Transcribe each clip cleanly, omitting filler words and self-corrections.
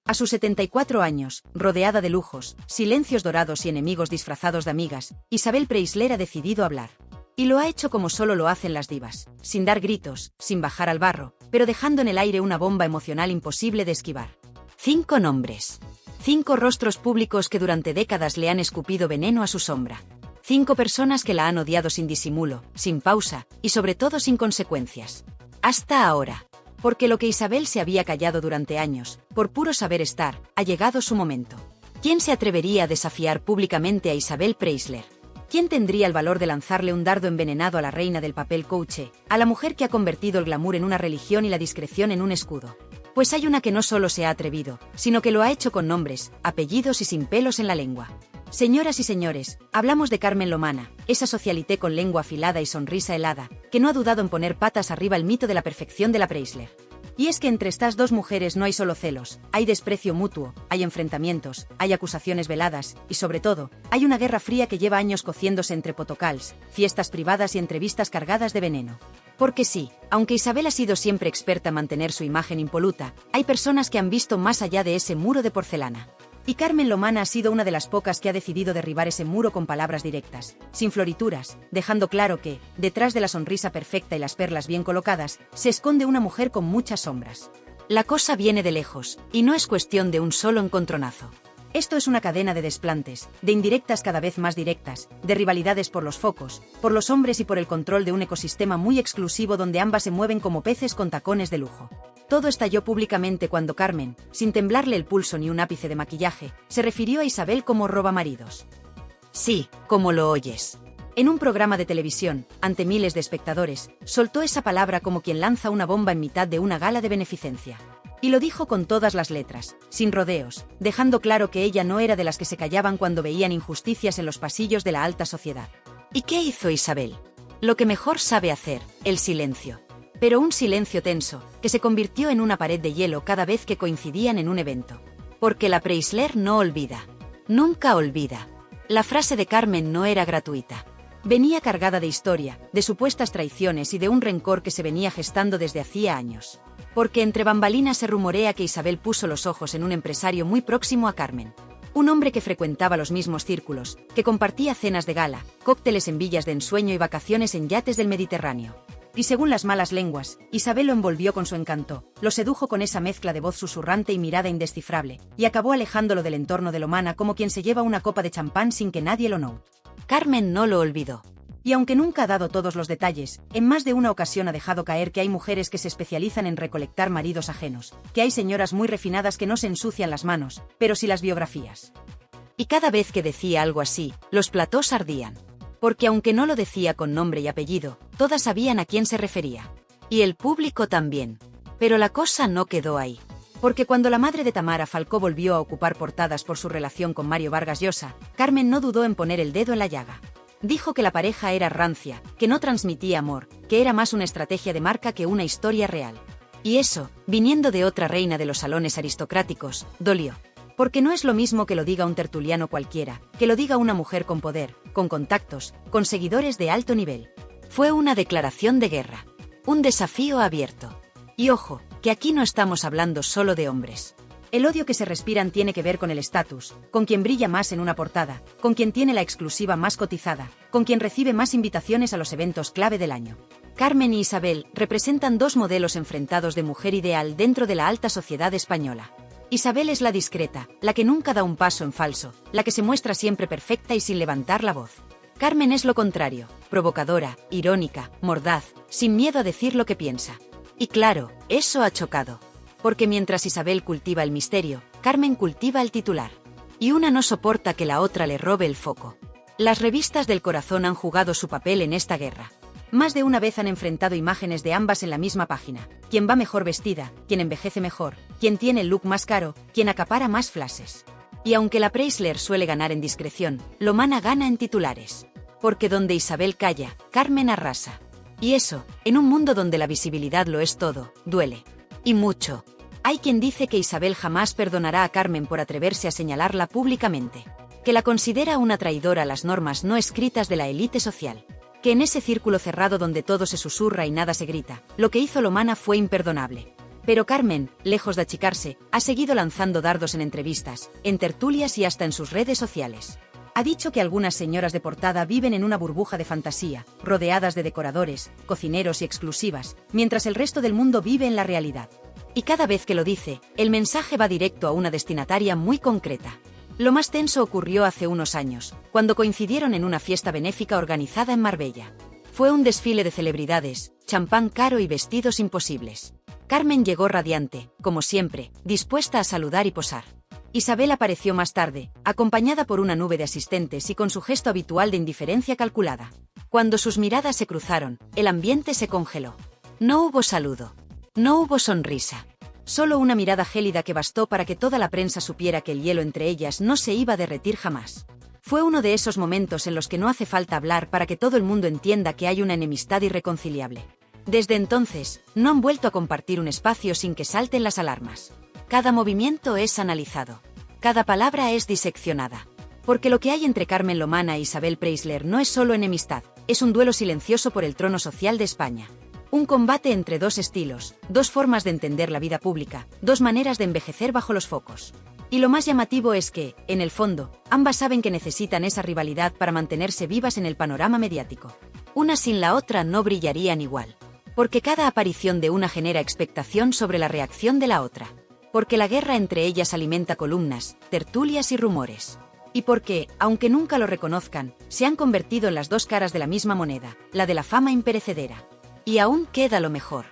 A sus 74 años, rodeada de lujos, silencios dorados y enemigos disfrazados de amigas, Isabel Preisler ha decidido hablar. Y lo ha hecho como solo lo hacen las divas, sin dar gritos, sin bajar al barro, pero dejando en el aire una bomba emocional imposible de esquivar. 5 nombres. 5 rostros públicos que durante décadas le han escupido veneno a su sombra. 5 personas que la han odiado sin disimulo, sin pausa, y sobre todo sin consecuencias. Hasta ahora. Porque lo que Isabel se había callado durante años, por puro saber estar, ha llegado su momento. ¿Quién se atrevería a desafiar públicamente a Isabel Preisler? ¿Quién tendría el valor de lanzarle un dardo envenenado a la reina del papel couché, a la mujer que ha convertido el glamour en una religión y la discreción en un escudo? Pues hay una que no solo se ha atrevido, sino que lo ha hecho con nombres, apellidos y sin pelos en la lengua. Señoras y señores, hablamos de Carmen Lomana, esa socialité con lengua afilada y sonrisa helada, que no ha dudado en poner patas arriba el mito de la perfección de la Preisler. Y es que entre estas dos mujeres no hay solo celos, hay desprecio mutuo, hay enfrentamientos, hay acusaciones veladas, y sobre todo, hay una guerra fría que lleva años cociéndose entre potocals, fiestas privadas y entrevistas cargadas de veneno. Porque sí, aunque Isabel ha sido siempre experta en mantener su imagen impoluta, hay personas que han visto más allá de ese muro de porcelana. Y Carmen Lomana ha sido una de las pocas que ha decidido derribar ese muro con palabras directas, sin florituras, dejando claro que, detrás de la sonrisa perfecta y las perlas bien colocadas, se esconde una mujer con muchas sombras. La cosa viene de lejos, y no es cuestión de un solo encontronazo. Esto es una cadena de desplantes, de indirectas cada vez más directas, de rivalidades por los focos, por los hombres y por el control de un ecosistema muy exclusivo donde ambas se mueven como peces con tacones de lujo. Todo estalló públicamente cuando Carmen, sin temblarle el pulso ni un ápice de maquillaje, se refirió a Isabel como robamaridos. Sí, como lo oyes. En un programa de televisión, ante miles de espectadores, soltó esa palabra como quien lanza una bomba en mitad de una gala de beneficencia. Y lo dijo con todas las letras, sin rodeos, dejando claro que ella no era de las que se callaban cuando veían injusticias en los pasillos de la alta sociedad. ¿Y qué hizo Isabel? Lo que mejor sabe hacer, el silencio. Pero un silencio tenso, que se convirtió en una pared de hielo cada vez que coincidían en un evento. Porque la Preisler no olvida. Nunca olvida. La frase de Carmen no era gratuita. Venía cargada de historia, de supuestas traiciones y de un rencor que se venía gestando desde hacía años. Porque entre bambalinas se rumorea que Isabel puso los ojos en un empresario muy próximo a Carmen. Un hombre que frecuentaba los mismos círculos, que compartía cenas de gala, cócteles en villas de ensueño y vacaciones en yates del Mediterráneo. Y según las malas lenguas, Isabel lo envolvió con su encanto, lo sedujo con esa mezcla de voz susurrante y mirada indescifrable, y acabó alejándolo del entorno de Lomana como quien se lleva una copa de champán sin que nadie lo note. Carmen no lo olvidó. Y aunque nunca ha dado todos los detalles, en más de una ocasión ha dejado caer que hay mujeres que se especializan en recolectar maridos ajenos, que hay señoras muy refinadas que no se ensucian las manos, pero sí las biografías. Y cada vez que decía algo así, los platós ardían. Porque aunque no lo decía con nombre y apellido, todas sabían a quién se refería. Y el público también. Pero la cosa no quedó ahí. Porque cuando la madre de Tamara Falcó volvió a ocupar portadas por su relación con Mario Vargas Llosa, Carmen no dudó en poner el dedo en la llaga. Dijo que la pareja era rancia, que no transmitía amor, que era más una estrategia de marca que una historia real. Y eso, viniendo de otra reina de los salones aristocráticos, dolió. Porque no es lo mismo que lo diga un tertuliano cualquiera, que lo diga una mujer con poder, con contactos, con seguidores de alto nivel. Fue una declaración de guerra. Un desafío abierto. Y ojo, que aquí no estamos hablando solo de hombres. El odio que se respiran tiene que ver con el estatus, con quien brilla más en una portada, con quien tiene la exclusiva más cotizada, con quien recibe más invitaciones a los eventos clave del año. Carmen y Isabel representan dos modelos enfrentados de mujer ideal dentro de la alta sociedad española. Isabel es la discreta, la que nunca da un paso en falso, la que se muestra siempre perfecta y sin levantar la voz. Carmen es lo contrario, provocadora, irónica, mordaz, sin miedo a decir lo que piensa. Y claro, eso ha chocado. Porque mientras Isabel cultiva el misterio, Carmen cultiva el titular. Y una no soporta que la otra le robe el foco. Las revistas del corazón han jugado su papel en esta guerra. Más de una vez han enfrentado imágenes de ambas en la misma página. Quien va mejor vestida, quien envejece mejor, quien tiene el look más caro, quien acapara más flashes. Y aunque la Preisler suele ganar en discreción, Lomana gana en titulares. Porque donde Isabel calla, Carmen arrasa. Y eso, en un mundo donde la visibilidad lo es todo, duele. Y mucho. Hay quien dice que Isabel jamás perdonará a Carmen por atreverse a señalarla públicamente. Que la considera una traidora a las normas no escritas de la élite social. Que en ese círculo cerrado donde todo se susurra y nada se grita, lo que hizo Lomana fue imperdonable. Pero Carmen, lejos de achicarse, ha seguido lanzando dardos en entrevistas, en tertulias y hasta en sus redes sociales. Ha dicho que algunas señoras de portada viven en una burbuja de fantasía, rodeadas de decoradores, cocineros y exclusivas, mientras el resto del mundo vive en la realidad. Y cada vez que lo dice, el mensaje va directo a una destinataria muy concreta. Lo más tenso ocurrió hace unos años, cuando coincidieron en una fiesta benéfica organizada en Marbella. Fue un desfile de celebridades, champán caro y vestidos imposibles. Carmen llegó radiante, como siempre, dispuesta a saludar y posar. Isabel apareció más tarde, acompañada por una nube de asistentes y con su gesto habitual de indiferencia calculada. Cuando sus miradas se cruzaron, el ambiente se congeló. No hubo saludo. No hubo sonrisa. Solo una mirada gélida que bastó para que toda la prensa supiera que el hielo entre ellas no se iba a derretir jamás. Fue uno de esos momentos en los que no hace falta hablar para que todo el mundo entienda que hay una enemistad irreconciliable. Desde entonces, no han vuelto a compartir un espacio sin que salten las alarmas. Cada movimiento es analizado. Cada palabra es diseccionada. Porque lo que hay entre Carmen Lomana e Isabel Preisler no es solo enemistad, es un duelo silencioso por el trono social de España. Un combate entre dos estilos, dos formas de entender la vida pública, dos maneras de envejecer bajo los focos. Y lo más llamativo es que, en el fondo, ambas saben que necesitan esa rivalidad para mantenerse vivas en el panorama mediático. Una sin la otra no brillarían igual. Porque cada aparición de una genera expectación sobre la reacción de la otra. Porque la guerra entre ellas alimenta columnas, tertulias y rumores. Y porque, aunque nunca lo reconozcan, se han convertido en las dos caras de la misma moneda, la de la fama imperecedera. Y aún queda lo mejor.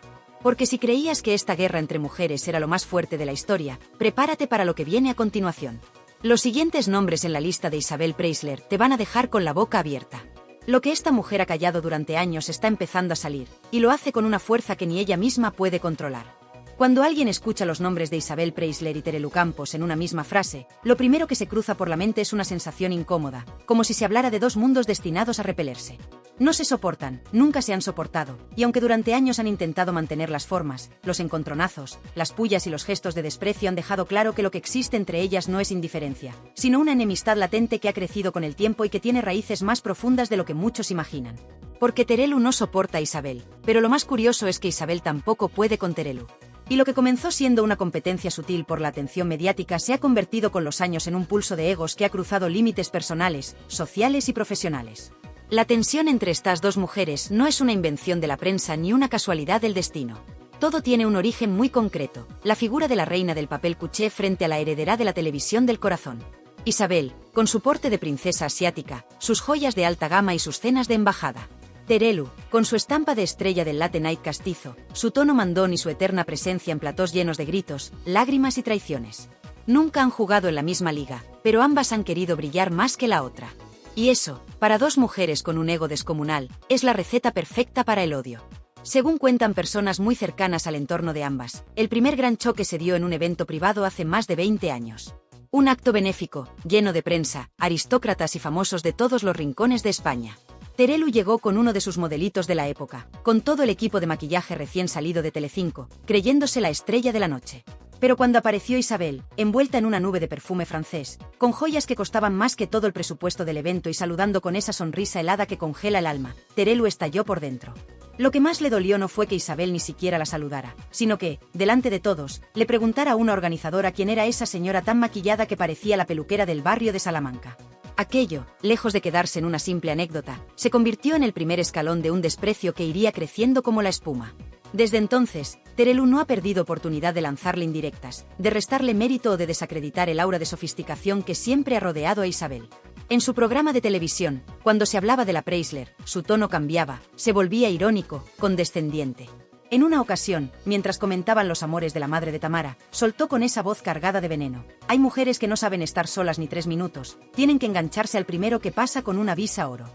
Porque si creías que esta guerra entre mujeres era lo más fuerte de la historia, prepárate para lo que viene a continuación. Los siguientes nombres en la lista de Isabel Preisler te van a dejar con la boca abierta. Lo que esta mujer ha callado durante años está empezando a salir, y lo hace con una fuerza que ni ella misma puede controlar. Cuando alguien escucha los nombres de Isabel Preisler y Terelu Campos en una misma frase, lo primero que se cruza por la mente es una sensación incómoda, como si se hablara de dos mundos destinados a repelerse. No se soportan, nunca se han soportado, y aunque durante años han intentado mantener las formas, los encontronazos, las pullas y los gestos de desprecio han dejado claro que lo que existe entre ellas no es indiferencia, sino una enemistad latente que ha crecido con el tiempo y que tiene raíces más profundas de lo que muchos imaginan. Porque Terelu no soporta a Isabel, pero lo más curioso es que Isabel tampoco puede con Terelu. Y lo que comenzó siendo una competencia sutil por la atención mediática se ha convertido con los años en un pulso de egos que ha cruzado límites personales, sociales y profesionales. La tensión entre estas dos mujeres no es una invención de la prensa ni una casualidad del destino. Todo tiene un origen muy concreto, la figura de la reina del papel cuché frente a la heredera de la televisión del corazón. Isabel, con su porte de princesa asiática, sus joyas de alta gama y sus cenas de embajada. Terelu, con su estampa de estrella del late night castizo, su tono mandón y su eterna presencia en platós llenos de gritos, lágrimas y traiciones. Nunca han jugado en la misma liga, pero ambas han querido brillar más que la otra. Y eso, para dos mujeres con un ego descomunal, es la receta perfecta para el odio. Según cuentan personas muy cercanas al entorno de ambas, el primer gran choque se dio en un evento privado hace más de 20 años. Un acto benéfico, lleno de prensa, aristócratas y famosos de todos los rincones de España. Terelu llegó con uno de sus modelitos de la época, con todo el equipo de maquillaje recién salido de Telecinco, creyéndose la estrella de la noche. Pero cuando apareció Isabel, envuelta en una nube de perfume francés, con joyas que costaban más que todo el presupuesto del evento y saludando con esa sonrisa helada que congela el alma, Terelu estalló por dentro. Lo que más le dolió no fue que Isabel ni siquiera la saludara, sino que, delante de todos, le preguntara a una organizadora quién era esa señora tan maquillada que parecía la peluquera del barrio de Salamanca. Aquello, lejos de quedarse en una simple anécdota, se convirtió en el primer escalón de un desprecio que iría creciendo como la espuma. Desde entonces, Terelu no ha perdido oportunidad de lanzarle indirectas, de restarle mérito o de desacreditar el aura de sofisticación que siempre ha rodeado a Isabel. En su programa de televisión, cuando se hablaba de la Preisler, su tono cambiaba, se volvía irónico, condescendiente. En una ocasión, mientras comentaban los amores de la madre de Tamara, soltó con esa voz cargada de veneno: hay mujeres que no saben estar solas ni 3 minutos, tienen que engancharse al primero que pasa con una visa oro.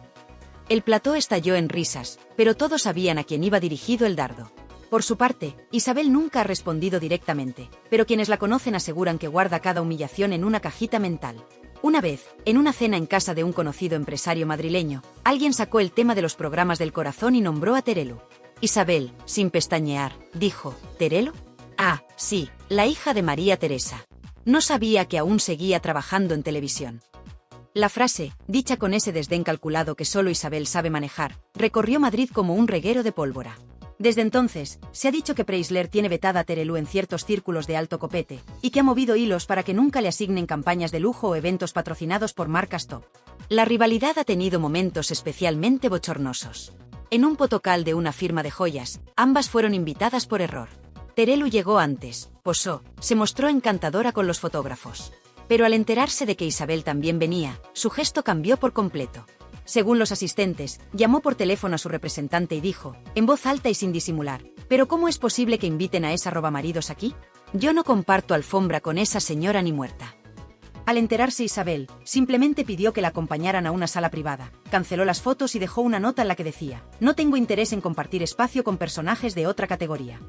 El plató estalló en risas, pero todos sabían a quién iba dirigido el dardo. Por su parte, Isabel nunca ha respondido directamente, pero quienes la conocen aseguran que guarda cada humillación en una cajita mental. Una vez, en una cena en casa de un conocido empresario madrileño, alguien sacó el tema de los programas del corazón y nombró a Terelu. Isabel, sin pestañear, dijo: ¿Terelu? Ah, sí, la hija de María Teresa. No sabía que aún seguía trabajando en televisión. La frase, dicha con ese desdén calculado que solo Isabel sabe manejar, recorrió Madrid como un reguero de pólvora. Desde entonces, se ha dicho que Preisler tiene vetada a Terelu en ciertos círculos de alto copete, y que ha movido hilos para que nunca le asignen campañas de lujo o eventos patrocinados por marcas top. La rivalidad ha tenido momentos especialmente bochornosos. En un potocal de una firma de joyas, ambas fueron invitadas por error. Terelu llegó antes, posó, se mostró encantadora con los fotógrafos. Pero al enterarse de que Isabel también venía, su gesto cambió por completo. Según los asistentes, llamó por teléfono a su representante y dijo, en voz alta y sin disimular, ¿pero cómo es posible que inviten a esa robamaridos aquí? Yo no comparto alfombra con esa señora ni muerta. Al enterarse Isabel, simplemente pidió que la acompañaran a una sala privada, canceló las fotos y dejó una nota en la que decía, no tengo interés en compartir espacio con personajes de otra categoría.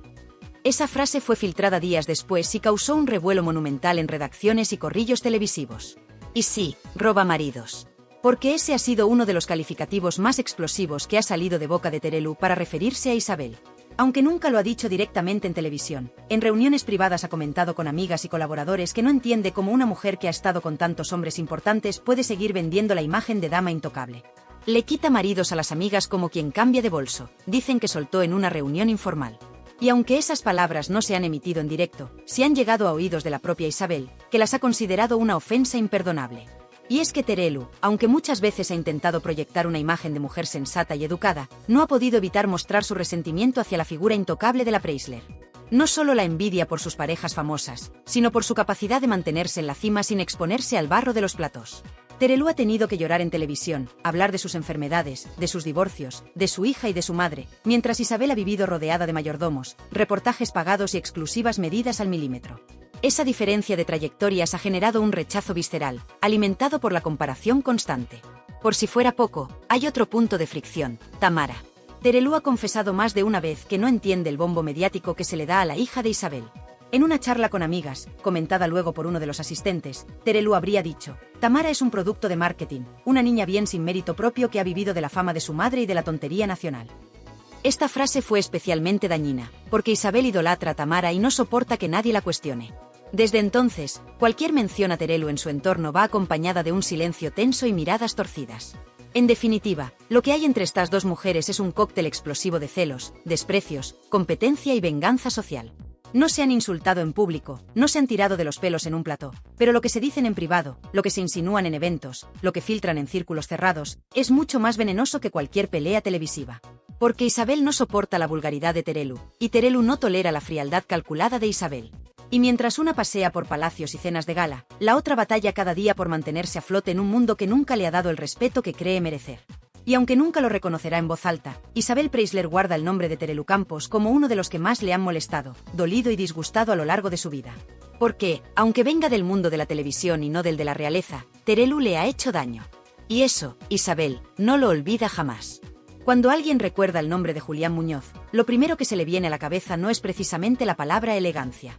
Esa frase fue filtrada días después y causó un revuelo monumental en redacciones y corrillos televisivos. Y sí, robamaridos. Porque ese ha sido uno de los calificativos más explosivos que ha salido de boca de Terelu para referirse a Isabel. Aunque nunca lo ha dicho directamente en televisión, en reuniones privadas ha comentado con amigas y colaboradores que no entiende cómo una mujer que ha estado con tantos hombres importantes puede seguir vendiendo la imagen de dama intocable. Le quita maridos a las amigas como quien cambia de bolso, dicen que soltó en una reunión informal. Y aunque esas palabras no se han emitido en directo, sí han llegado a oídos de la propia Isabel, que las ha considerado una ofensa imperdonable. Y es que Terelu, aunque muchas veces ha intentado proyectar una imagen de mujer sensata y educada, no ha podido evitar mostrar su resentimiento hacia la figura intocable de la Preisler. No solo la envidia por sus parejas famosas, sino por su capacidad de mantenerse en la cima sin exponerse al barro de los platós. Terelu ha tenido que llorar en televisión, hablar de sus enfermedades, de sus divorcios, de su hija y de su madre, mientras Isabel ha vivido rodeada de mayordomos, reportajes pagados y exclusivas medidas al milímetro. Esa diferencia de trayectorias ha generado un rechazo visceral, alimentado por la comparación constante. Por si fuera poco, hay otro punto de fricción, Tamara. Terelu ha confesado más de una vez que no entiende el bombo mediático que se le da a la hija de Isabel. En una charla con amigas, comentada luego por uno de los asistentes, Terelu habría dicho, Tamara es un producto de marketing, una niña bien sin mérito propio que ha vivido de la fama de su madre y de la tontería nacional. Esta frase fue especialmente dañina, porque Isabel idolatra a Tamara y no soporta que nadie la cuestione. Desde entonces, cualquier mención a Terelu en su entorno va acompañada de un silencio tenso y miradas torcidas. En definitiva, lo que hay entre estas dos mujeres es un cóctel explosivo de celos, desprecios, competencia y venganza social. No se han insultado en público, no se han tirado de los pelos en un plató, pero lo que se dicen en privado, lo que se insinúan en eventos, lo que filtran en círculos cerrados, es mucho más venenoso que cualquier pelea televisiva. Porque Isabel no soporta la vulgaridad de Terelu, y Terelu no tolera la frialdad calculada de Isabel. Y mientras una pasea por palacios y cenas de gala, la otra batalla cada día por mantenerse a flote en un mundo que nunca le ha dado el respeto que cree merecer. Y aunque nunca lo reconocerá en voz alta, Isabel Preisler guarda el nombre de Terelu Campos como uno de los que más le han molestado, dolido y disgustado a lo largo de su vida. Porque, aunque venga del mundo de la televisión y no del de la realeza, Terelu le ha hecho daño. Y eso, Isabel, no lo olvida jamás. Cuando alguien recuerda el nombre de Julián Muñoz, lo primero que se le viene a la cabeza no es precisamente la palabra elegancia.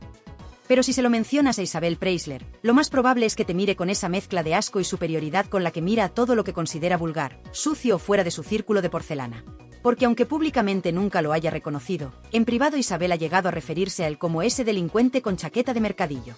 Pero si se lo mencionas a Isabel Preisler, lo más probable es que te mire con esa mezcla de asco y superioridad con la que mira a todo lo que considera vulgar, sucio o fuera de su círculo de porcelana. Porque aunque públicamente nunca lo haya reconocido, en privado Isabel ha llegado a referirse a él como ese delincuente con chaqueta de mercadillo.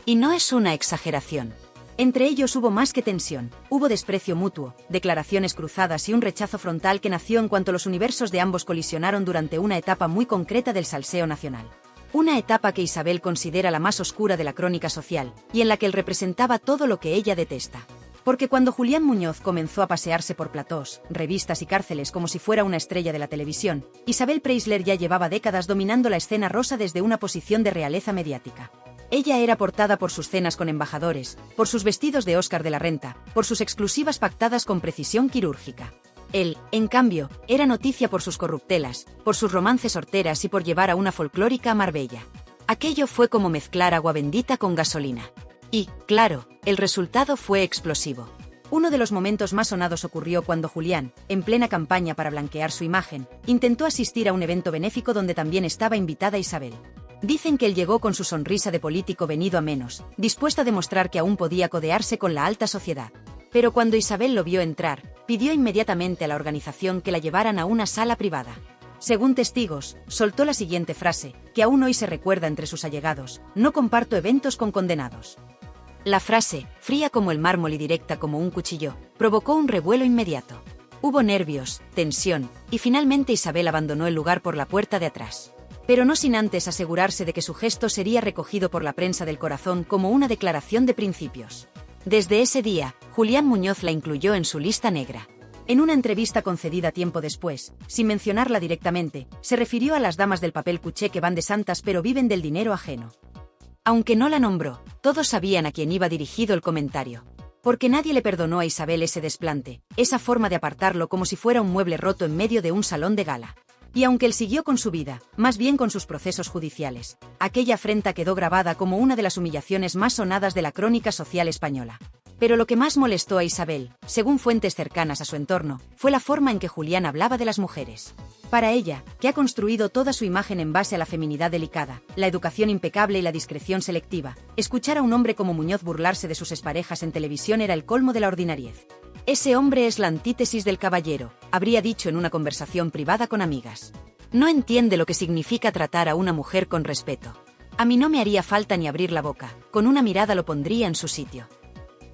Y no es una exageración. Entre ellos hubo más que tensión, hubo desprecio mutuo, declaraciones cruzadas y un rechazo frontal que nació en cuanto los universos de ambos colisionaron durante una etapa muy concreta del salseo nacional. Una etapa que Isabel considera la más oscura de la crónica social, y en la que él representaba todo lo que ella detesta. Porque cuando Julián Muñoz comenzó a pasearse por platós, revistas y cárceles como si fuera una estrella de la televisión, Isabel Preisler ya llevaba décadas dominando la escena rosa desde una posición de realeza mediática. Ella era portada por sus cenas con embajadores, por sus vestidos de Óscar de la Renta, por sus exclusivas pactadas con precisión quirúrgica. Él, en cambio, era noticia por sus corruptelas, por sus romances horteras y por llevar a una folclórica a Marbella. Aquello fue como mezclar agua bendita con gasolina. Y, claro, el resultado fue explosivo. Uno de los momentos más sonados ocurrió cuando Julián, en plena campaña para blanquear su imagen, intentó asistir a un evento benéfico donde también estaba invitada Isabel. Dicen que él llegó con su sonrisa de político venido a menos, dispuesto a demostrar que aún podía codearse con la alta sociedad. Pero cuando Isabel lo vio entrar, pidió inmediatamente a la organización que la llevaran a una sala privada. Según testigos, soltó la siguiente frase, que aún hoy se recuerda entre sus allegados: no comparto eventos con condenados. La frase, fría como el mármol y directa como un cuchillo, provocó un revuelo inmediato. Hubo nervios, tensión, y finalmente Isabel abandonó el lugar por la puerta de atrás. Pero no sin antes asegurarse de que su gesto sería recogido por la prensa del corazón como una declaración de principios. Desde ese día, Julián Muñoz la incluyó en su lista negra. En una entrevista concedida tiempo después, sin mencionarla directamente, se refirió a las damas del papel cuché que van de santas pero viven del dinero ajeno. Aunque no la nombró, todos sabían a quién iba dirigido el comentario. Porque nadie le perdonó a Isabel ese desplante, esa forma de apartarlo como si fuera un mueble roto en medio de un salón de gala. Y aunque él siguió con su vida, más bien con sus procesos judiciales, aquella afrenta quedó grabada como una de las humillaciones más sonadas de la crónica social española. Pero lo que más molestó a Isabel, según fuentes cercanas a su entorno, fue la forma en que Julián hablaba de las mujeres. Para ella, que ha construido toda su imagen en base a la feminidad delicada, la educación impecable y la discreción selectiva, escuchar a un hombre como Muñoz burlarse de sus exparejas en televisión era el colmo de la ordinariez. Ese hombre es la antítesis del caballero, habría dicho en una conversación privada con amigas. No entiende lo que significa tratar a una mujer con respeto. A mí no me haría falta ni abrir la boca, con una mirada lo pondría en su sitio.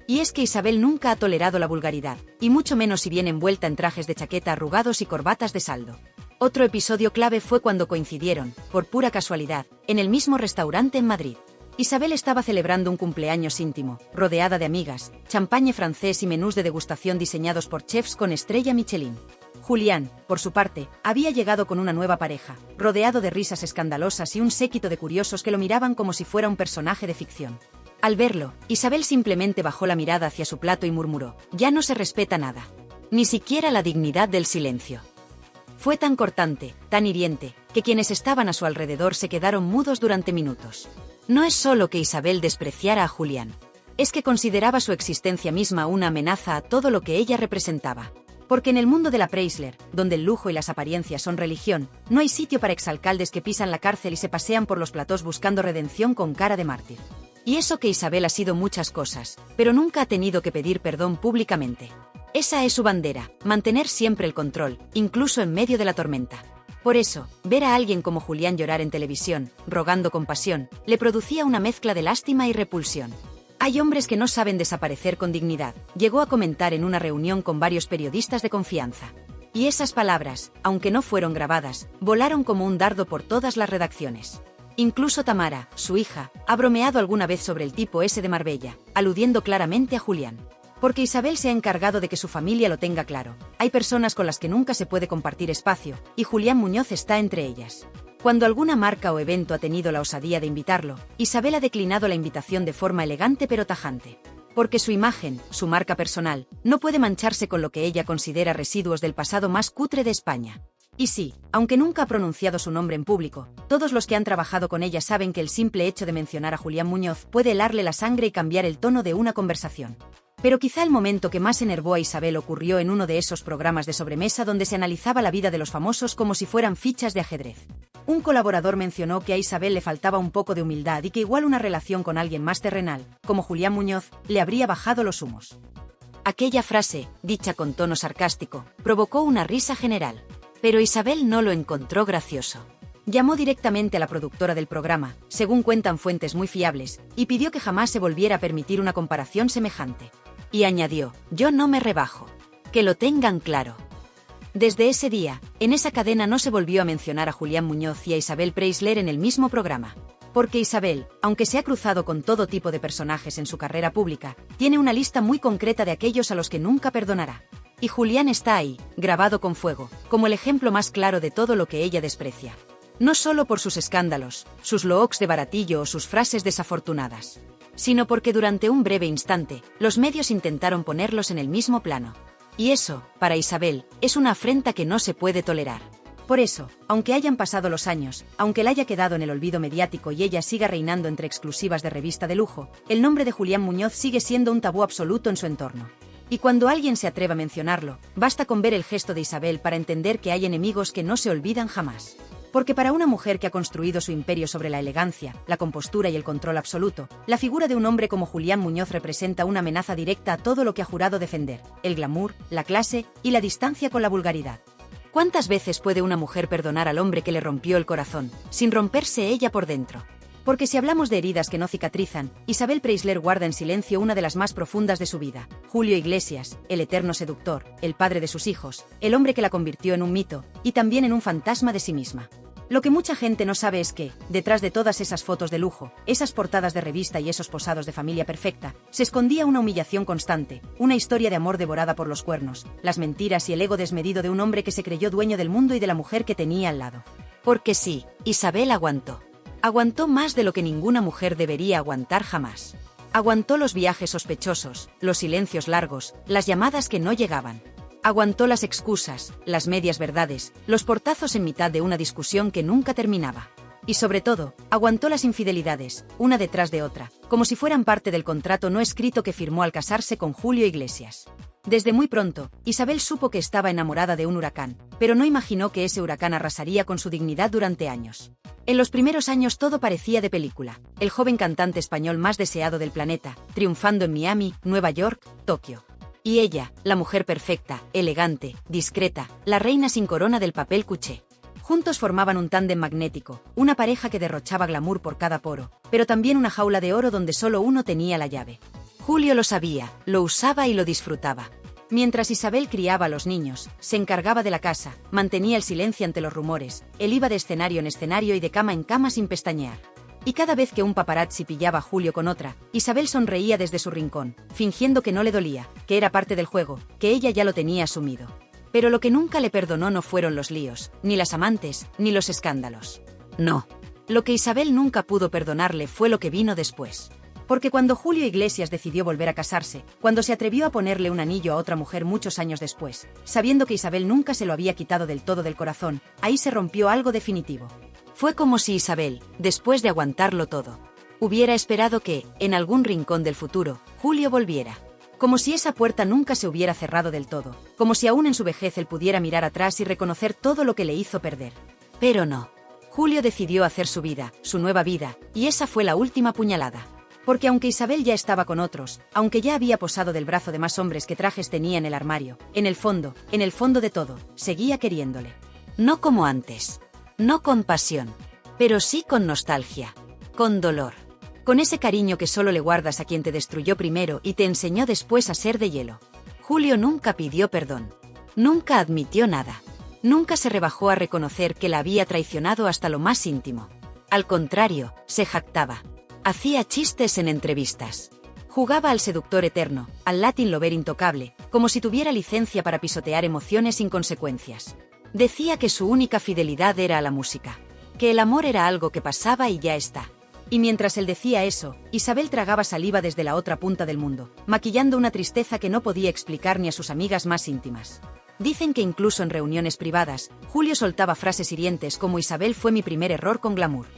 Y es que Isabel nunca ha tolerado la vulgaridad, y mucho menos si viene envuelta en trajes de chaqueta arrugados y corbatas de saldo. Otro episodio clave fue cuando coincidieron, por pura casualidad, en el mismo restaurante en Madrid. Isabel estaba celebrando un cumpleaños íntimo, rodeada de amigas, champagne francés y menús de degustación diseñados por chefs con estrella Michelin. Julián, por su parte, había llegado con una nueva pareja, rodeado de risas escandalosas y un séquito de curiosos que lo miraban como si fuera un personaje de ficción. Al verlo, Isabel simplemente bajó la mirada hacia su plato y murmuró: «Ya no se respeta nada. Ni siquiera la dignidad del silencio». Fue tan cortante, tan hiriente, que quienes estaban a su alrededor se quedaron mudos durante minutos. No es solo que Isabel despreciara a Julián. Es que consideraba su existencia misma una amenaza a todo lo que ella representaba. Porque en el mundo de la Preisler, donde el lujo y las apariencias son religión, no hay sitio para exalcaldes que pisan la cárcel y se pasean por los platós buscando redención con cara de mártir. Y eso que Isabel ha sido muchas cosas, pero nunca ha tenido que pedir perdón públicamente. Esa es su bandera, mantener siempre el control, incluso en medio de la tormenta. Por eso, ver a alguien como Julián llorar en televisión, rogando compasión, le producía una mezcla de lástima y repulsión. Hay hombres que no saben desaparecer con dignidad, llegó a comentar en una reunión con varios periodistas de confianza. Y esas palabras, aunque no fueron grabadas, volaron como un dardo por todas las redacciones. Incluso Tamara, su hija, ha bromeado alguna vez sobre el tipo ese de Marbella, aludiendo claramente a Julián. Porque Isabel se ha encargado de que su familia lo tenga claro. Hay personas con las que nunca se puede compartir espacio, y Julián Muñoz está entre ellas. Cuando alguna marca o evento ha tenido la osadía de invitarlo, Isabel ha declinado la invitación de forma elegante pero tajante. Porque su imagen, su marca personal, no puede mancharse con lo que ella considera residuos del pasado más cutre de España. Y sí, aunque nunca ha pronunciado su nombre en público, todos los que han trabajado con ella saben que el simple hecho de mencionar a Julián Muñoz puede helarle la sangre y cambiar el tono de una conversación. Pero quizá el momento que más enervó a Isabel ocurrió en uno de esos programas de sobremesa donde se analizaba la vida de los famosos como si fueran fichas de ajedrez. Un colaborador mencionó que a Isabel le faltaba un poco de humildad y que igual una relación con alguien más terrenal, como Julián Muñoz, le habría bajado los humos. Aquella frase, dicha con tono sarcástico, provocó una risa general. Pero Isabel no lo encontró gracioso. Llamó directamente a la productora del programa, según cuentan fuentes muy fiables, y pidió que jamás se volviera a permitir una comparación semejante. Y añadió: «Yo no me rebajo. Que lo tengan claro». Desde ese día, en esa cadena no se volvió a mencionar a Julián Muñoz y a Isabel Preisler en el mismo programa. Porque Isabel, aunque se ha cruzado con todo tipo de personajes en su carrera pública, tiene una lista muy concreta de aquellos a los que nunca perdonará. Y Julián está ahí, grabado con fuego, como el ejemplo más claro de todo lo que ella desprecia. No solo por sus escándalos, sus looks de baratillo o sus frases desafortunadas, sino porque durante un breve instante, los medios intentaron ponerlos en el mismo plano. Y eso, para Isabel, es una afrenta que no se puede tolerar. Por eso, aunque hayan pasado los años, aunque la haya quedado en el olvido mediático y ella siga reinando entre exclusivas de revista de lujo, el nombre de Julián Muñoz sigue siendo un tabú absoluto en su entorno. Y cuando alguien se atreva a mencionarlo, basta con ver el gesto de Isabel para entender que hay enemigos que no se olvidan jamás. Porque para una mujer que ha construido su imperio sobre la elegancia, la compostura y el control absoluto, la figura de un hombre como Julián Muñoz representa una amenaza directa a todo lo que ha jurado defender: el glamour, la clase y la distancia con la vulgaridad. ¿Cuántas veces puede una mujer perdonar al hombre que le rompió el corazón, sin romperse ella por dentro? Porque si hablamos de heridas que no cicatrizan, Isabel Preisler guarda en silencio una de las más profundas de su vida. Julio Iglesias, el eterno seductor, el padre de sus hijos, el hombre que la convirtió en un mito, y también en un fantasma de sí misma. Lo que mucha gente no sabe es que, detrás de todas esas fotos de lujo, esas portadas de revista y esos posados de familia perfecta, se escondía una humillación constante, una historia de amor devorada por los cuernos, las mentiras y el ego desmedido de un hombre que se creyó dueño del mundo y de la mujer que tenía al lado. Porque sí, Isabel aguantó. Aguantó más de lo que ninguna mujer debería aguantar jamás. Aguantó los viajes sospechosos, los silencios largos, las llamadas que no llegaban. Aguantó las excusas, las medias verdades, los portazos en mitad de una discusión que nunca terminaba. Y sobre todo, aguantó las infidelidades, una detrás de otra, como si fueran parte del contrato no escrito que firmó al casarse con Julio Iglesias. Desde muy pronto, Isabel supo que estaba enamorada de un huracán, pero no imaginó que ese huracán arrasaría con su dignidad durante años. En los primeros años todo parecía de película, el joven cantante español más deseado del planeta, triunfando en Miami, Nueva York, Tokio. Y ella, la mujer perfecta, elegante, discreta, la reina sin corona del papel cuché. Juntos formaban un tándem magnético, una pareja que derrochaba glamour por cada poro, pero también una jaula de oro donde solo uno tenía la llave. Julio lo sabía, lo usaba y lo disfrutaba. Mientras Isabel criaba a los niños, se encargaba de la casa, mantenía el silencio ante los rumores, él iba de escenario en escenario y de cama en cama sin pestañear. Y cada vez que un paparazzi pillaba a Julio con otra, Isabel sonreía desde su rincón, fingiendo que no le dolía, que era parte del juego, que ella ya lo tenía asumido. Pero lo que nunca le perdonó no fueron los líos, ni las amantes, ni los escándalos. No. Lo que Isabel nunca pudo perdonarle fue lo que vino después. Porque cuando Julio Iglesias decidió volver a casarse, cuando se atrevió a ponerle un anillo a otra mujer muchos años después, sabiendo que Isabel nunca se lo había quitado del todo del corazón, ahí se rompió algo definitivo. Fue como si Isabel, después de aguantarlo todo, hubiera esperado que, en algún rincón del futuro, Julio volviera. Como si esa puerta nunca se hubiera cerrado del todo, como si aún en su vejez él pudiera mirar atrás y reconocer todo lo que le hizo perder. Pero no. Julio decidió hacer su vida, su nueva vida, y esa fue la última puñalada. Porque aunque Isabel ya estaba con otros, aunque ya había posado del brazo de más hombres que trajes tenía en el armario, en el fondo de todo, seguía queriéndole. No como antes. No con pasión, pero sí con nostalgia, con dolor, con ese cariño que solo le guardas a quien te destruyó primero y te enseñó después a ser de hielo. Julio nunca pidió perdón, nunca admitió nada, nunca se rebajó a reconocer que la había traicionado hasta lo más íntimo. Al contrario, se jactaba, hacía chistes en entrevistas, jugaba al seductor eterno, al Latin lover intocable, como si tuviera licencia para pisotear emociones sin consecuencias. Decía que su única fidelidad era a la música, que el amor era algo que pasaba y ya está. Y mientras él decía eso, Isabel tragaba saliva desde la otra punta del mundo, maquillando una tristeza que no podía explicar ni a sus amigas más íntimas. Dicen que incluso en reuniones privadas, Julio soltaba frases hirientes como Isabel fue mi primer error con glamour.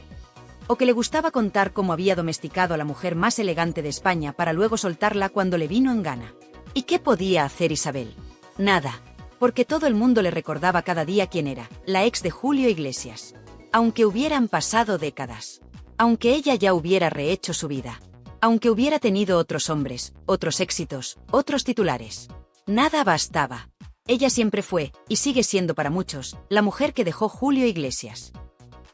O que le gustaba contar cómo había domesticado a la mujer más elegante de España para luego soltarla cuando le vino en gana. ¿Y qué podía hacer Isabel? Nada. Porque todo el mundo le recordaba cada día quién era, la ex de Julio Iglesias. Aunque hubieran pasado décadas. Aunque ella ya hubiera rehecho su vida. Aunque hubiera tenido otros hombres, otros éxitos, otros titulares. Nada bastaba. Ella siempre fue, y sigue siendo para muchos, la mujer que dejó Julio Iglesias.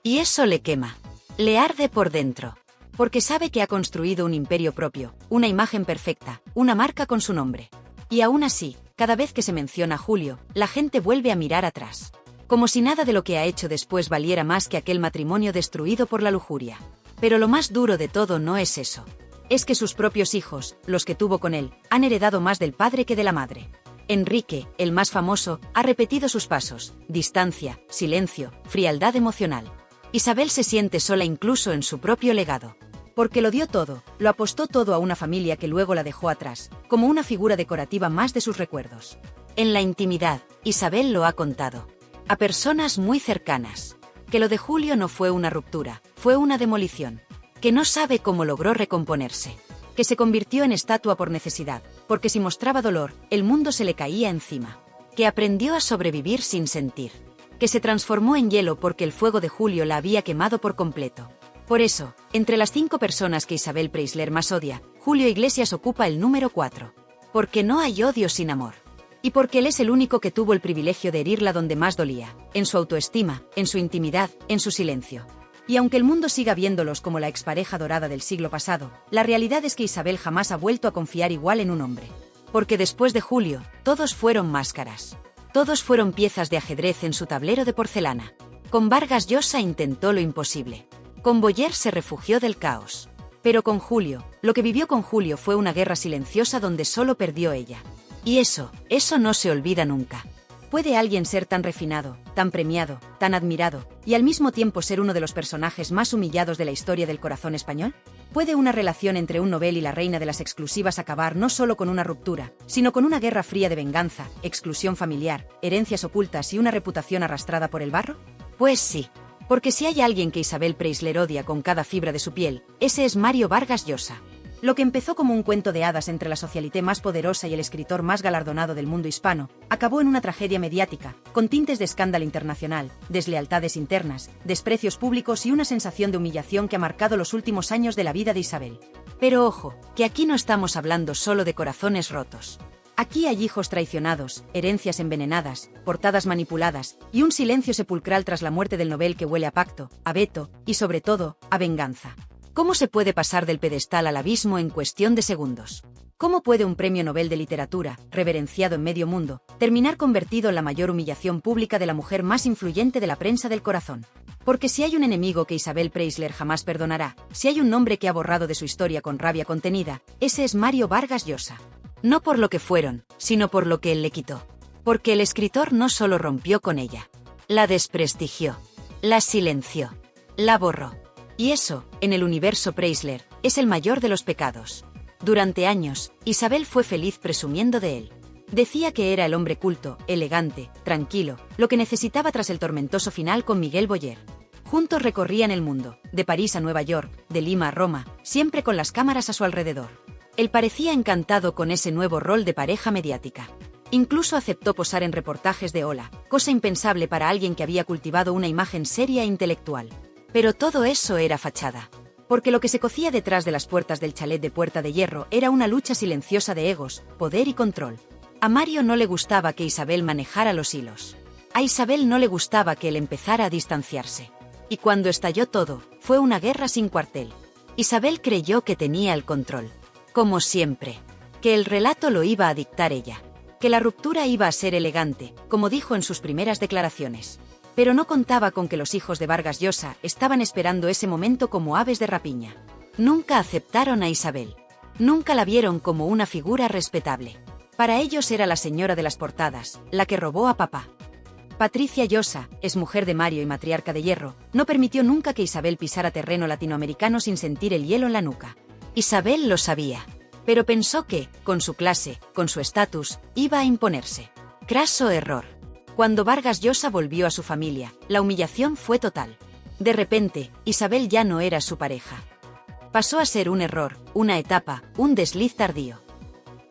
Y eso le quema. Le arde por dentro. Porque sabe que ha construido un imperio propio, una imagen perfecta, una marca con su nombre. Y aún así, cada vez que se menciona a Julio, la gente vuelve a mirar atrás. Como si nada de lo que ha hecho después valiera más que aquel matrimonio destruido por la lujuria. Pero lo más duro de todo no es eso. Es que sus propios hijos, los que tuvo con él, han heredado más del padre que de la madre. Enrique, el más famoso, ha repetido sus pasos, distancia, silencio, frialdad emocional. Isabel se siente sola incluso en su propio legado. Porque lo dio todo, lo apostó todo a una familia que luego la dejó atrás, como una figura decorativa más de sus recuerdos. En la intimidad, Isabel lo ha contado. A personas muy cercanas. Que lo de Julio no fue una ruptura, fue una demolición. Que no sabe cómo logró recomponerse. Que se convirtió en estatua por necesidad, porque si mostraba dolor, el mundo se le caía encima. Que aprendió a sobrevivir sin sentir. Que se transformó en hielo porque el fuego de Julio la había quemado por completo. Por eso, entre las 5 personas que Isabel Preisler más odia, Julio Iglesias ocupa el número 4. Porque no hay odio sin amor. Y porque él es el único que tuvo el privilegio de herirla donde más dolía, en su autoestima, en su intimidad, en su silencio. Y aunque el mundo siga viéndolos como la expareja dorada del siglo pasado, la realidad es que Isabel jamás ha vuelto a confiar igual en un hombre. Porque después de Julio, todos fueron máscaras. Todos fueron piezas de ajedrez en su tablero de porcelana. Con Vargas Llosa intentó lo imposible. Con Boyer se refugió del caos. Pero con Julio, lo que vivió con Julio fue una guerra silenciosa donde solo perdió ella. Y eso no se olvida nunca. ¿Puede alguien ser tan refinado, tan premiado, tan admirado, y al mismo tiempo ser uno de los personajes más humillados de la historia del corazón español? ¿Puede una relación entre un Nobel y la reina de las exclusivas acabar no solo con una ruptura, sino con una guerra fría de venganza, exclusión familiar, herencias ocultas y una reputación arrastrada por el barro? Pues sí. Porque si hay alguien que Isabel Preisler odia con cada fibra de su piel, ese es Mario Vargas Llosa. Lo que empezó como un cuento de hadas entre la socialité más poderosa y el escritor más galardonado del mundo hispano, acabó en una tragedia mediática, con tintes de escándalo internacional, deslealtades internas, desprecios públicos y una sensación de humillación que ha marcado los últimos años de la vida de Isabel. Pero ojo, que aquí no estamos hablando solo de corazones rotos. Aquí hay hijos traicionados, herencias envenenadas, portadas manipuladas, y un silencio sepulcral tras la muerte del Nobel que huele a pacto, a veto, y sobre todo, a venganza. ¿Cómo se puede pasar del pedestal al abismo en cuestión de segundos? ¿Cómo puede un premio Nobel de Literatura, reverenciado en medio mundo, terminar convertido en la mayor humillación pública de la mujer más influyente de la prensa del corazón? Porque si hay un enemigo que Isabel Preisler jamás perdonará, si hay un nombre que ha borrado de su historia con rabia contenida, ese es Mario Vargas Llosa. No por lo que fueron, sino por lo que él le quitó. Porque el escritor no solo rompió con ella, la desprestigió, la silenció, la borró. Y eso, en el universo Preisler, es el mayor de los pecados. Durante años, Isabel fue feliz presumiendo de él. Decía que era el hombre culto, elegante, tranquilo, lo que necesitaba tras el tormentoso final con Miguel Boyer. Juntos recorrían el mundo, de París a Nueva York, de Lima a Roma, siempre con las cámaras a su alrededor. Él parecía encantado con ese nuevo rol de pareja mediática. Incluso aceptó posar en reportajes de Hola, cosa impensable para alguien que había cultivado una imagen seria e intelectual. Pero todo eso era fachada. Porque lo que se cocía detrás de las puertas del chalet de Puerta de Hierro era una lucha silenciosa de egos, poder y control. A Mario no le gustaba que Isabel manejara los hilos. A Isabel no le gustaba que él empezara a distanciarse. Y cuando estalló todo, fue una guerra sin cuartel. Isabel creyó que tenía el control. Como siempre. Que el relato lo iba a dictar ella. Que la ruptura iba a ser elegante, como dijo en sus primeras declaraciones. Pero no contaba con que los hijos de Vargas Llosa estaban esperando ese momento como aves de rapiña. Nunca aceptaron a Isabel. Nunca la vieron como una figura respetable. Para ellos era la señora de las portadas, la que robó a papá. Patricia Llosa, exmujer de Mario y matriarca de Hierro, no permitió nunca que Isabel pisara terreno latinoamericano sin sentir el hielo en la nuca. Isabel lo sabía. Pero pensó que, con su clase, con su estatus, iba a imponerse. Craso error. Cuando Vargas Llosa volvió a su familia, la humillación fue total. De repente, Isabel ya no era su pareja. Pasó a ser un error, una etapa, un desliz tardío.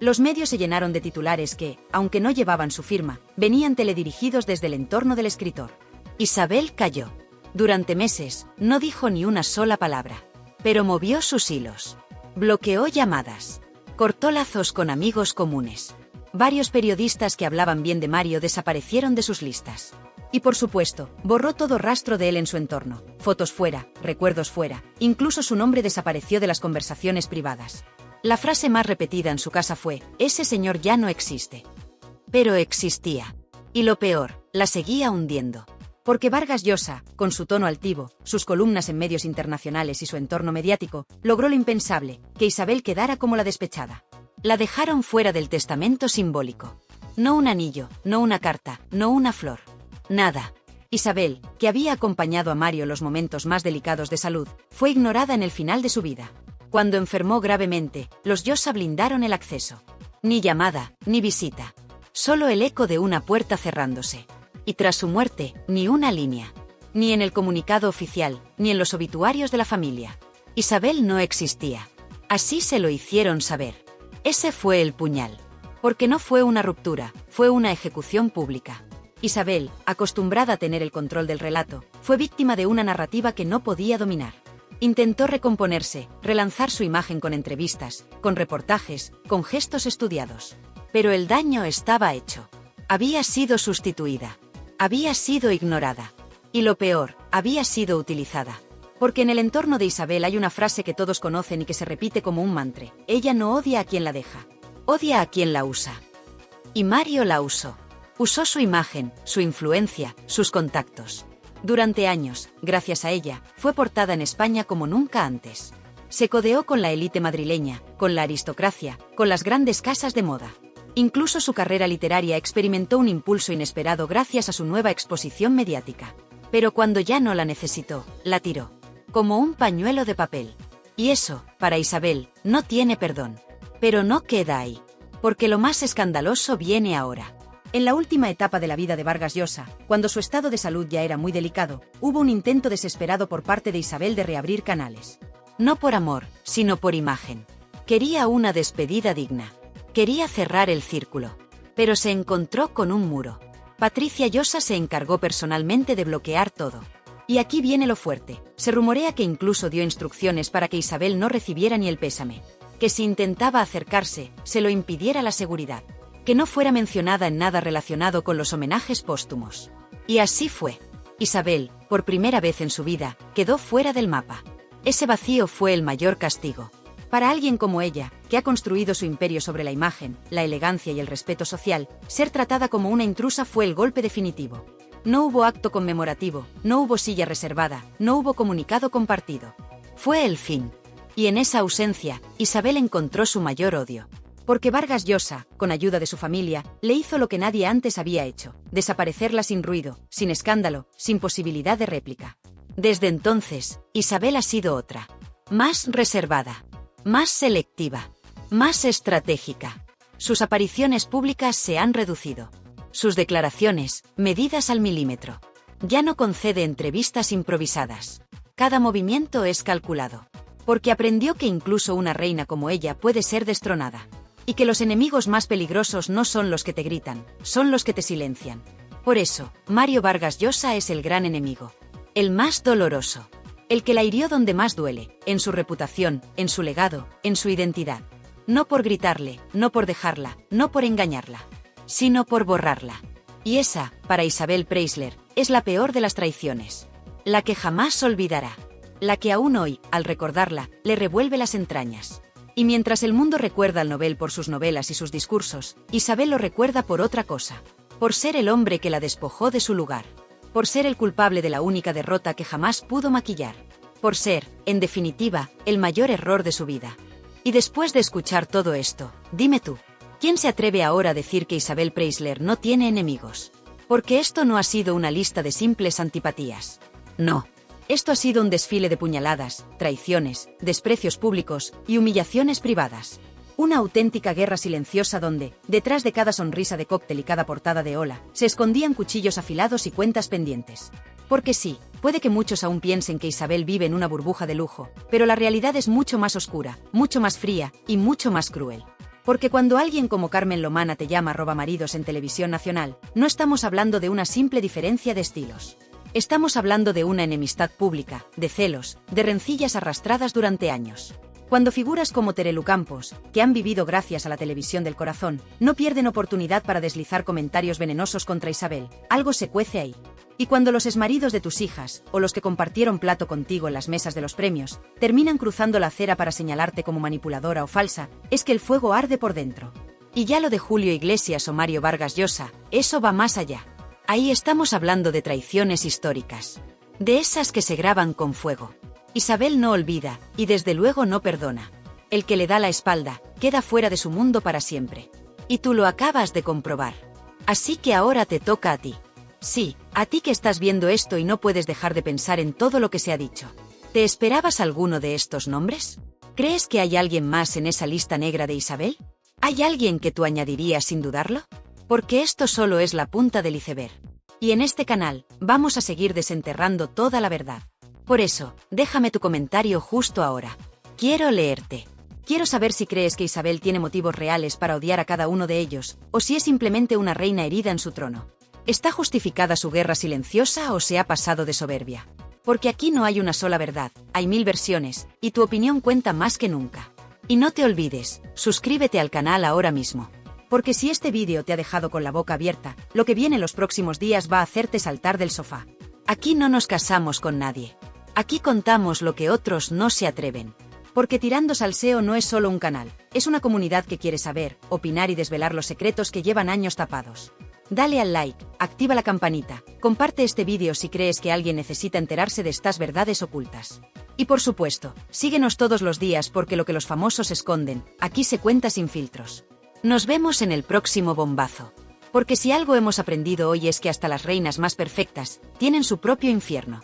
Los medios se llenaron de titulares que, aunque no llevaban su firma, venían teledirigidos desde el entorno del escritor. Isabel calló. Durante meses, no dijo ni una sola palabra. Pero movió sus hilos. Bloqueó llamadas. Cortó lazos con amigos comunes. Varios periodistas que hablaban bien de Mario desaparecieron de sus listas. Y por supuesto, borró todo rastro de él en su entorno. Fotos fuera, recuerdos fuera, incluso su nombre desapareció de las conversaciones privadas. La frase más repetida en su casa fue, «Ese señor ya no existe». Pero existía. Y lo peor, la seguía hundiendo. Porque Vargas Llosa, con su tono altivo, sus columnas en medios internacionales y su entorno mediático, logró lo impensable, que Isabel quedara como la despechada. La dejaron fuera del testamento simbólico. No un anillo, no una carta, no una flor. Nada. Isabel, que había acompañado a Mario los momentos más delicados de salud, fue ignorada en el final de su vida. Cuando enfermó gravemente, los Llosa blindaron el acceso. Ni llamada, ni visita. Solo el eco de una puerta cerrándose. Y tras su muerte, ni una línea. Ni en el comunicado oficial, ni en los obituarios de la familia. Isabel no existía. Así se lo hicieron saber. Ese fue el puñal. Porque no fue una ruptura, fue una ejecución pública. Isabel, acostumbrada a tener el control del relato, fue víctima de una narrativa que no podía dominar. Intentó recomponerse, relanzar su imagen con entrevistas, con reportajes, con gestos estudiados. Pero el daño estaba hecho. Había sido sustituida. Había sido ignorada. Y lo peor, había sido utilizada. Porque en el entorno de Isabel hay una frase que todos conocen y que se repite como un mantra: ella no odia a quien la deja, odia a quien la usa. Y Mario la usó. Usó su imagen, su influencia, sus contactos. Durante años, gracias a ella, fue portada en España como nunca antes. Se codeó con la élite madrileña, con la aristocracia, con las grandes casas de moda. Incluso su carrera literaria experimentó un impulso inesperado gracias a su nueva exposición mediática. Pero cuando ya no la necesitó, la tiró. Como un pañuelo de papel. Y eso, para Isabel, no tiene perdón. Pero no queda ahí. Porque lo más escandaloso viene ahora. En la última etapa de la vida de Vargas Llosa, cuando su estado de salud ya era muy delicado, hubo un intento desesperado por parte de Isabel de reabrir canales. No por amor, sino por imagen. Quería una despedida digna. Quería cerrar el círculo. Pero se encontró con un muro. Patricia Llosa se encargó personalmente de bloquear todo. Y aquí viene lo fuerte. Se rumorea que incluso dio instrucciones para que Isabel no recibiera ni el pésame. Que si intentaba acercarse, se lo impidiera la seguridad. Que no fuera mencionada en nada relacionado con los homenajes póstumos. Y así fue. Isabel, por primera vez en su vida, quedó fuera del mapa. Ese vacío fue el mayor castigo. Para alguien como ella, que ha construido su imperio sobre la imagen, la elegancia y el respeto social, ser tratada como una intrusa fue el golpe definitivo. No hubo acto conmemorativo, no hubo silla reservada, no hubo comunicado compartido. Fue el fin. Y en esa ausencia, Isabel encontró su mayor odio. Porque Vargas Llosa, con ayuda de su familia, le hizo lo que nadie antes había hecho: desaparecerla sin ruido, sin escándalo, sin posibilidad de réplica. Desde entonces, Isabel ha sido otra. Más reservada. Más selectiva. Más estratégica. Sus apariciones públicas se han reducido. Sus declaraciones, medidas al milímetro. Ya no concede entrevistas improvisadas. Cada movimiento es calculado. Porque aprendió que incluso una reina como ella puede ser destronada. Y que los enemigos más peligrosos no son los que te gritan, son los que te silencian. Por eso, Mario Vargas Llosa es el gran enemigo. El más doloroso. El que la hirió donde más duele, en su reputación, en su legado, en su identidad. No por gritarle, no por dejarla, no por engañarla, sino por borrarla. Y esa, para Isabel Preisler, es la peor de las traiciones. La que jamás olvidará. La que aún hoy, al recordarla, le revuelve las entrañas. Y mientras el mundo recuerda al Nobel por sus novelas y sus discursos, Isabel lo recuerda por otra cosa. Por ser el hombre que la despojó de su lugar. Por ser el culpable de la única derrota que jamás pudo maquillar. Por ser, en definitiva, el mayor error de su vida. Y después de escuchar todo esto, dime tú, ¿quién se atreve ahora a decir que Isabel Preisler no tiene enemigos? Porque esto no ha sido una lista de simples antipatías. No. Esto ha sido un desfile de puñaladas, traiciones, desprecios públicos y humillaciones privadas. Una auténtica guerra silenciosa donde, detrás de cada sonrisa de cóctel y cada portada de Hola, se escondían cuchillos afilados y cuentas pendientes. Porque sí, puede que muchos aún piensen que Isabel vive en una burbuja de lujo, pero la realidad es mucho más oscura, mucho más fría y mucho más cruel. Porque cuando alguien como Carmen Lomana te llama robamaridos en televisión nacional, no estamos hablando de una simple diferencia de estilos. Estamos hablando de una enemistad pública, de celos, de rencillas arrastradas durante años. Cuando figuras como Terelu Campos, que han vivido gracias a la televisión del corazón, no pierden oportunidad para deslizar comentarios venenosos contra Isabel, algo se cuece ahí. Y cuando los exmaridos de tus hijas, o los que compartieron plato contigo en las mesas de los premios, terminan cruzando la acera para señalarte como manipuladora o falsa, es que el fuego arde por dentro. Y ya lo de Julio Iglesias o Mario Vargas Llosa, eso va más allá. Ahí estamos hablando de traiciones históricas. De esas que se graban con fuego. Isabel no olvida, y desde luego no perdona. El que le da la espalda, queda fuera de su mundo para siempre. Y tú lo acabas de comprobar. Así que ahora te toca a ti. Sí, a ti que estás viendo esto y no puedes dejar de pensar en todo lo que se ha dicho. ¿Te esperabas alguno de estos nombres? ¿Crees que hay alguien más en esa lista negra de Isabel? ¿Hay alguien que tú añadirías sin dudarlo? Porque esto solo es la punta del iceberg. Y en este canal, vamos a seguir desenterrando toda la verdad. Por eso, déjame tu comentario justo ahora. Quiero leerte. Quiero saber si crees que Isabel tiene motivos reales para odiar a cada uno de ellos, o si es simplemente una reina herida en su trono. ¿Está justificada su guerra silenciosa o se ha pasado de soberbia? Porque aquí no hay una sola verdad, hay 1000 versiones, y tu opinión cuenta más que nunca. Y no te olvides, suscríbete al canal ahora mismo. Porque si este vídeo te ha dejado con la boca abierta, lo que viene en los próximos días va a hacerte saltar del sofá. Aquí no nos casamos con nadie. Aquí contamos lo que otros no se atreven. Porque Tirando Salseo no es solo un canal, es una comunidad que quiere saber, opinar y desvelar los secretos que llevan años tapados. Dale al like, activa la campanita, comparte este vídeo si crees que alguien necesita enterarse de estas verdades ocultas. Y por supuesto, síguenos todos los días porque lo que los famosos esconden, aquí se cuenta sin filtros. Nos vemos en el próximo bombazo. Porque si algo hemos aprendido hoy es que hasta las reinas más perfectas tienen su propio infierno.